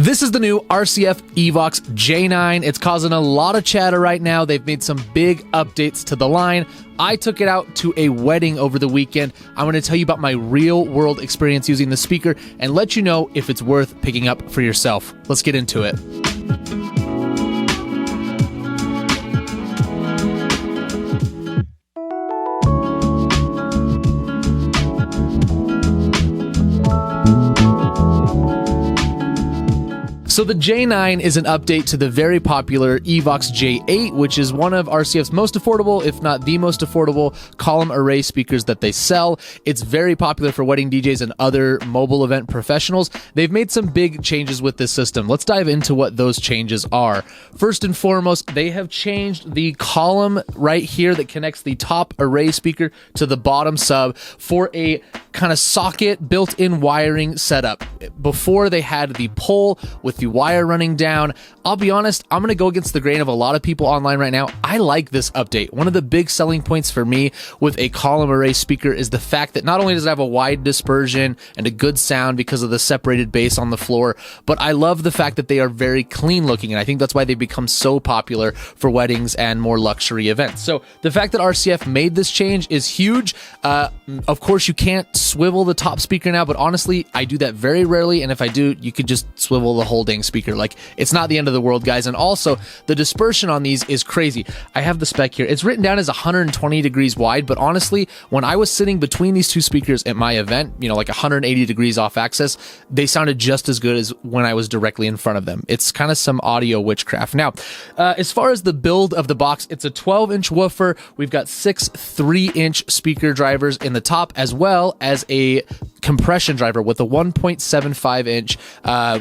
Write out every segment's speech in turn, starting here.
This is the new RCF EVOX J9. It's causing a lot of chatter right now. They've made some big updates to the line. I took it out to a wedding over the weekend. I'm going to tell you about my real world experience using the speaker and let you know if it's worth picking up for yourself. Let's get into it. So the J9 is an update to the very popular EVOX J8, which is one of RCF's most affordable, if not the most affordable, column array speakers that they sell. It's very popular for wedding DJs and other mobile event professionals. They've made some big changes with this system. Let's dive into what those changes are. First and foremost, they have changed the column right here that connects the top array speaker to the bottom sub for a kind of socket built-in wiring setup. Before, they had the pole with the wire running down. I'll be honest, I'm going to go against the grain of a lot of people online right now. I like this update. One of the big selling points for me with a column array speaker is the fact that not only does it have a wide dispersion and a good sound because of the separated bass on the floor, but I love the fact that they are very clean looking, and I think that's why they've become so popular for weddings and more luxury events. So the fact that RCF made this change is huge. Of course, you can't swivel the top speaker now, but honestly, I do that very rarely, and if I do, you could just swivel the whole dang speaker. Like, it's not the end of the world, guys. And also, the dispersion on these is crazy. I have the spec here. It's written down as 120 degrees wide, but honestly, when I was sitting between these two speakers at my event, like 180 degrees off axis, they sounded just as good as when I was directly in front of them. It's kind of some audio witchcraft. Now, as far as the build of the box, it's a 12-inch woofer. We've got 6 3-inch speaker drivers in the top, as well as a compression driver with a 1.75-inch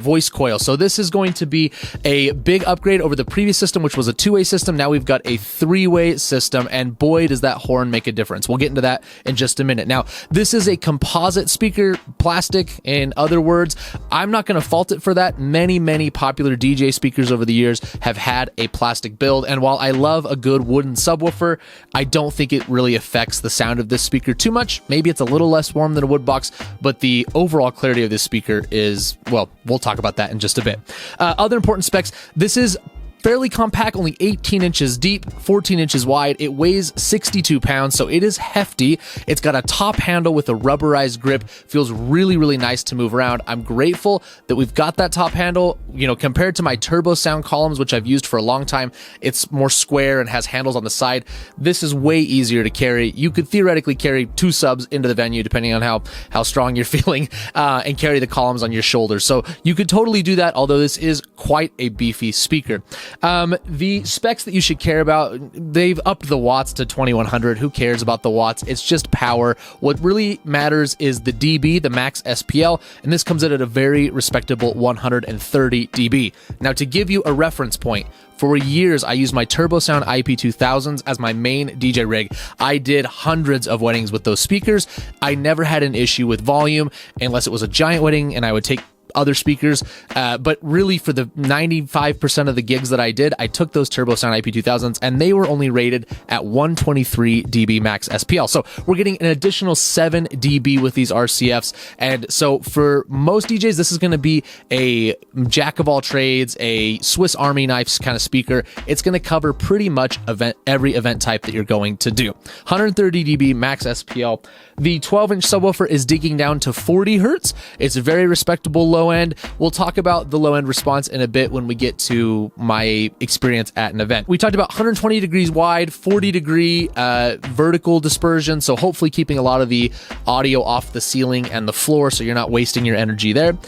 voice coil. So this is going to be a big upgrade over the previous system, which was a 2-way system. Now we've got a 3-way system, and boy, does that horn make a difference. We'll get into that in just a minute. Now, this is a composite speaker, plastic, in other words. I'm not going to fault it for that. Many popular DJ speakers over the years have had a plastic build, and while I love a good wooden subwoofer, I don't think it really affects the sound of this speaker too much. Maybe it's a little less warm than a wood box, but the overall clarity of this speaker is, well, we'll talk about that in just a bit. Other important specs, this is fairly compact, only 18 inches deep, 14 inches wide. It weighs 62 pounds, so it is hefty. It's got a top handle with a rubberized grip. Feels really nice to move around. I'm grateful that we've got that top handle. Compared to my turbo sound columns, which I've used for a long time, it's more square and has handles on the side. This is way easier to carry. You could theoretically carry 2 subs into the venue, depending on how strong you're feeling, and carry the columns on your shoulders. So you could totally do that, although this is quite a beefy speaker. The specs that you should care about, they've upped the watts to 2100. Who cares about the watts? It's just power. What really matters is the dB, the max SPL, and this comes in at a very respectable 130 dB. Now, to give you a reference point, for years, I used my Turbo Sound IP2000s as my main DJ rig. I did hundreds of weddings with those speakers. I never had an issue with volume unless it was a giant wedding and I would take other speakers, but really for the 95% of the gigs that I did, I took those Turbo Sound IP2000s and they were only rated at 123 dB max SPL. So we're getting an additional 7 dB with these RCFs. And so for most DJs, this is going to be a jack of all trades, a Swiss Army knife kind of speaker. It's going to cover pretty much every event type that you're going to do. 130 dB max SPL. The 12-inch subwoofer is digging down to 40 hertz. It's a very respectable low end. We'll talk about the low end response in a bit when we get to my experience at an event. We talked about 120 degrees wide, 40 degree vertical dispersion, so hopefully keeping a lot of the audio off the ceiling and the floor so you're not wasting your energy there.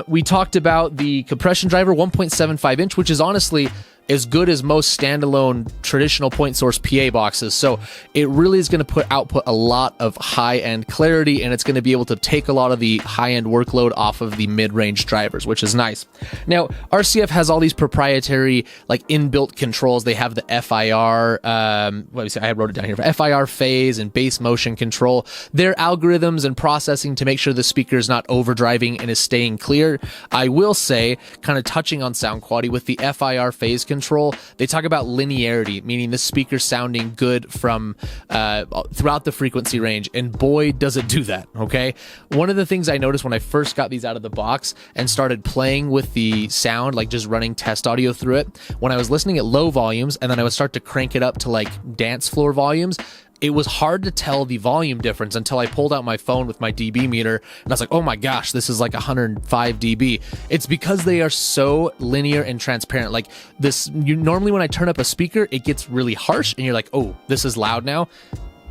We talked about the compression driver, 1.75 inch, which is honestly as good as most standalone traditional point source PA boxes. So it really is going to output a lot of high-end clarity, and it's going to be able to take a lot of the high-end workload off of the mid-range drivers, which is nice. Now, RCF has all these proprietary inbuilt controls. They have the FIR, I wrote it down here, FIR phase and bass motion control. Their algorithms and processing to make sure the speaker is not overdriving and is staying clear. I will say, kind of touching on sound quality with the FIR phase control, control. They talk about linearity, meaning the speaker sounding good from throughout the frequency range, and boy, does it do that, okay? One of the things I noticed when I first got these out of the box and started playing with the sound, like just running test audio through it, when I was listening at low volumes and then I would start to crank it up to like dance floor volumes, it was hard to tell the volume difference until I pulled out my phone with my dB meter and I was like, oh my gosh, this is like 105 dB. It's because they are so linear and transparent. Like this, normally when I turn up a speaker, it gets really harsh and you're like, oh, this is loud now.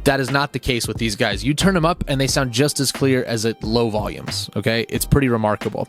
That is not the case with these guys. You turn them up and they sound just as clear as at low volumes, okay? It's pretty remarkable.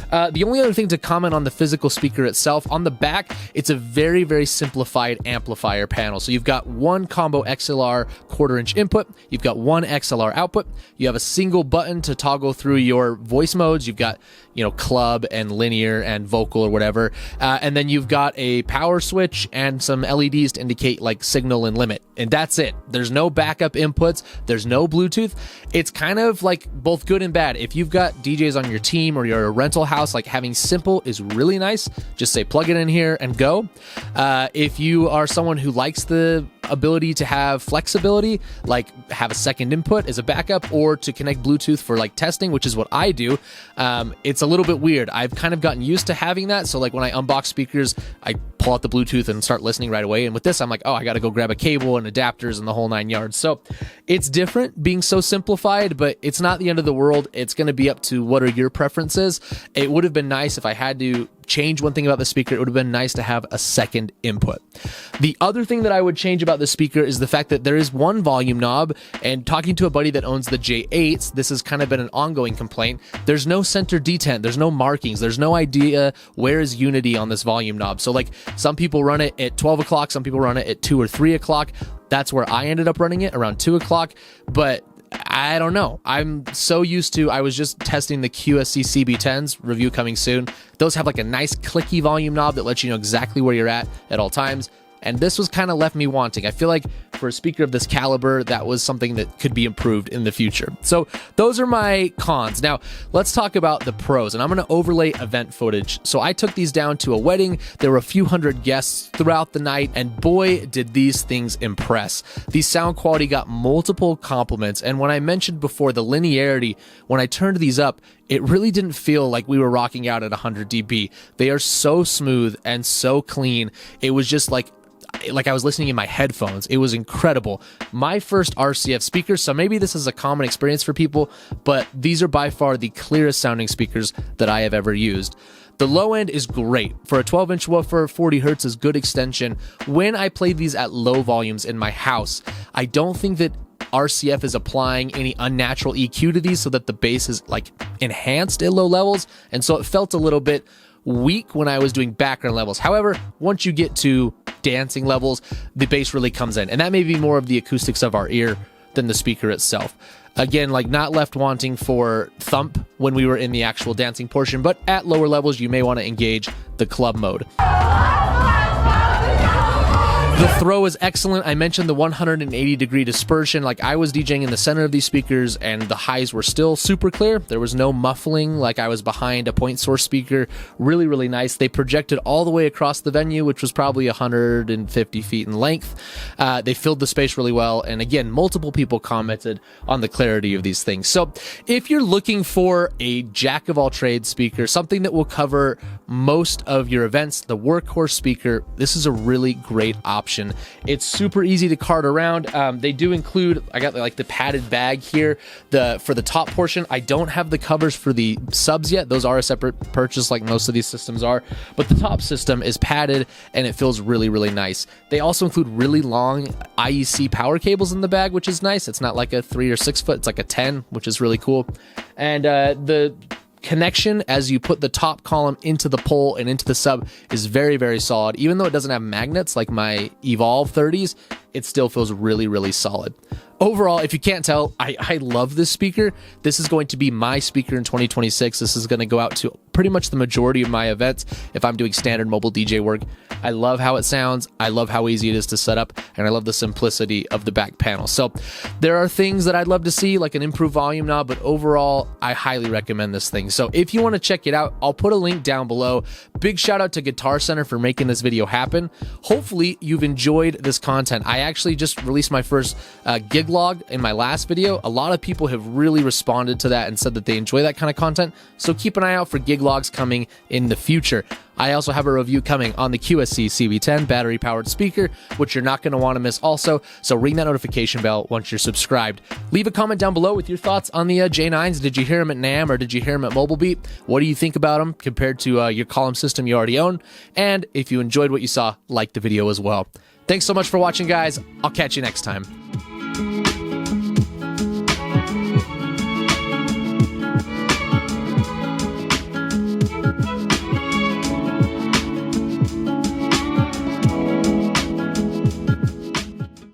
The only other thing to comment on the physical speaker itself, on the back, it's a very, very simplified amplifier panel. So you've got one combo XLR 1/4-inch input, you've got one XLR output, you have a single button to toggle through your voice modes, you've got, you know, club and linear and vocal or whatever, and then you've got a power switch and some LEDs to indicate like signal and limit, and that's it. There's no backup inputs, there's no Bluetooth. It's kind of like both good and bad. If you've got DJs on your team or you're a rental house, like having simple is really nice. Just say plug it in here and go. If you are someone who likes the ability to have flexibility, like have a second input as a backup or to connect Bluetooth for like testing, which is what I do, it's a little bit weird. I've kind of gotten used to having that. So like when I unbox speakers, I pull out the Bluetooth and start listening right away. And with this, I'm like, oh, I got to go grab a cable and adapters and the whole 9 yards. So it's different being so simplified, but it's not the end of the world. It's going to be up to what are your preferences. It would have been nice if I had to change one thing about the speaker. It would have been nice to have a second input. The other thing that I would change about the speaker is the fact that there is one volume knob, and talking to a buddy that owns the J8s, this has kind of been an ongoing complaint. There's no center detent, there's no markings, there's no idea where is unity on this volume knob. So like some people run it at 12 o'clock, some people run it at 2 or 3 o'clock. That's where I ended up running it, around 2 o'clock, but I don't know. I'm so used to, I was just testing the QSC CB10s, review coming soon. Those have like a nice clicky volume knob that lets you know exactly where you're at all times. And this was kind of left me wanting. I feel like for a speaker of this caliber, that was something that could be improved in the future. So those are my cons. Now, let's talk about the pros, and I'm going to overlay event footage. So I took these down to a wedding. There were a few hundred guests throughout the night, and boy, did these things impress. The sound quality got multiple compliments, and when I mentioned before the linearity, when I turned these up, it really didn't feel like we were rocking out at 100 dB. They are so smooth and so clean. It was just like I was listening in my headphones. It was incredible. My first RCF speakers, so maybe this is a common experience for people, but these are by far the clearest sounding speakers that I have ever used. The low end is great. For a 12-inch woofer, 40 hertz is good extension. When I played these at low volumes in my house, I don't think that RCF is applying any unnatural EQ to these so that the bass is like enhanced at low levels, and so it felt a little bit weak when I was doing background levels. However, once you get to dancing levels, the bass really comes in, and that may be more of the acoustics of our ear than the speaker itself. Again, like not left wanting for thump when we were in the actual dancing portion, but at lower levels, you may want to engage the club mode. The throw is excellent. I mentioned the 180-degree dispersion. Like I was DJing in the center of these speakers and the highs were still super clear. There was no muffling like I was behind a point source speaker. Really, really nice. They projected all the way across the venue, which was probably 150 feet in length. They filled the space really well. And again, multiple people commented on the clarity of these things. So if you're looking for a jack of all trades speaker, something that will cover most of your events, the workhorse speaker, this is a really great option. It's super easy to cart around. They do include, I got like the padded bag here for the top portion. I don't have the covers for the subs yet. Those are a separate purchase like most of these systems are, but the top system is padded and it feels really, really nice. They also include really long IEC power cables in the bag, which is nice. It's not like a 3 or 6 foot, it's like a 10, which is really cool. And the connection as you put the top column into the pole and into the sub is very, very solid. Even though it doesn't have magnets like my Evolve 30s, it still feels really, really solid. Overall, if you can't tell, I love this speaker. This is going to be my speaker in 2026. This is going to go out to pretty much the majority of my events if I'm doing standard mobile DJ work. I love how it sounds, I love how easy it is to set up, and I love the simplicity of the back panel. So there are things that I'd love to see, like an improved volume knob, but overall, I highly recommend this thing. So if you want to check it out, I'll put a link down below. Big shout out to Guitar Center for making this video happen. Hopefully you've enjoyed this content. I actually just released my first gig log in my last video. A lot of people have really responded to that and said that they enjoy that kind of content. So keep an eye out for gig logs coming in the future. I also have a review coming on the QSC CB10 battery powered speaker, which you're not going to want to miss also. So ring that notification bell once you're subscribed. Leave a comment down below with your thoughts on the J9s. Did you hear them at NAMM or did you hear them at Mobile Beat? What do you think about them compared to your column system you already own? And if you enjoyed what you saw, like the video as well. Thanks so much for watching, guys. I'll catch you next time.